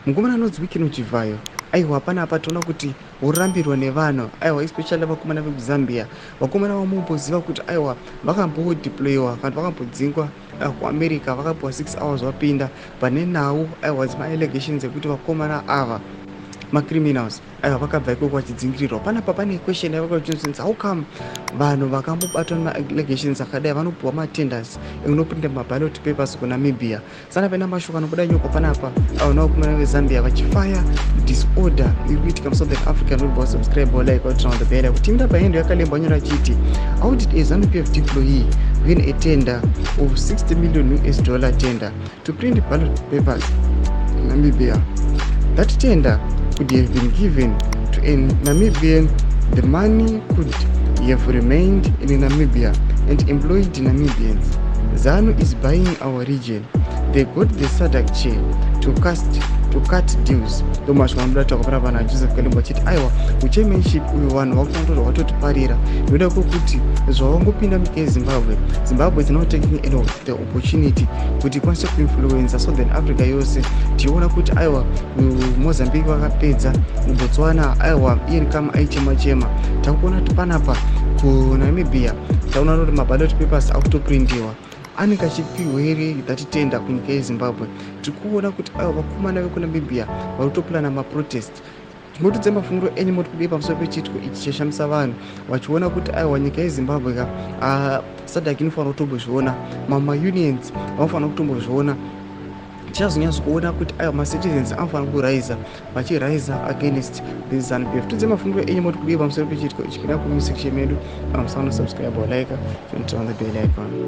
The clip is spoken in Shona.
mukomana anonzi Weekend Chivhayo. Aiwa panapa toona kuti urambirwa nevanhu, aiwa especially vakomana vekuzambia, vakomana vamumboziva kuti aiwa vakambodeployiwa kana vakambodzingwa kuamerica, vakapiwa 6 hours vapinda pane nhau aiwa dzima-allegations ekuti vakomana ava macriminals aiwa vakabva ikoko vachidzingirirwa. Panapa pane question yavakauchinzonzi how come vanhu vakambobatwa nema-allegations akadai vanopiwa matenders ekunoprinda maballot papers kunamibia. Sana paina mashoko anobuda nyoko panapa aona vakomana vezambia vachifaya disorder iri kuitika musouthern africa. Nobva subscribe or like or turn on the bell. Kuti ndaba yendo yakalembwa nyora chiti how did a ZANU-PF deployee win a tender of $60 million tender to print ballot papers in Namibia? That tender could have been given to a Namibian. The money could have remained in Namibia and employed Namibians. ZANU is buying our region. They got the SADC chair to cut deals. Thomas Wambata Kaparana Joseph Kalimba chiti aiwa uchairmanship uyu vanhu vakutantora watotiparira noda kwokuti zvavangopinda munyika yeZimbabwe, Zimbabwe is now taking the opportunity kuti ikwanise kuinfluenza Southern Africa yose. Tiona kuti aiwa Mozambique vakapedza, muBotswana aiwa income aichema. Takuona kuti panapa kuNamibia taona kuti maballot papers akutoprindiwa anenge achipiwa here that tender kunyika yeZimbabwe. Tikuona kuti aiwa vakomana vekuNamibia varikutoplana maprotest. Tinotidze mafungiro enyu moti kudii pamusoro pechitiko ichi chashamisa vanhu vachiona kuti aiwa nyika yeZimbabwe SADC inofanira kutombozviona, mama-unions vanofanira kutombozviona. Tichazonyatso kuona kuti aiwa ma-citizens anofanira kuraiza vachiraiza against the ZANU-PF. Tidze mafungiro enyu moti kudii pamusoro pechitiko ichi. Kana kusection medu musana subscribe or like and turn on the bell icon.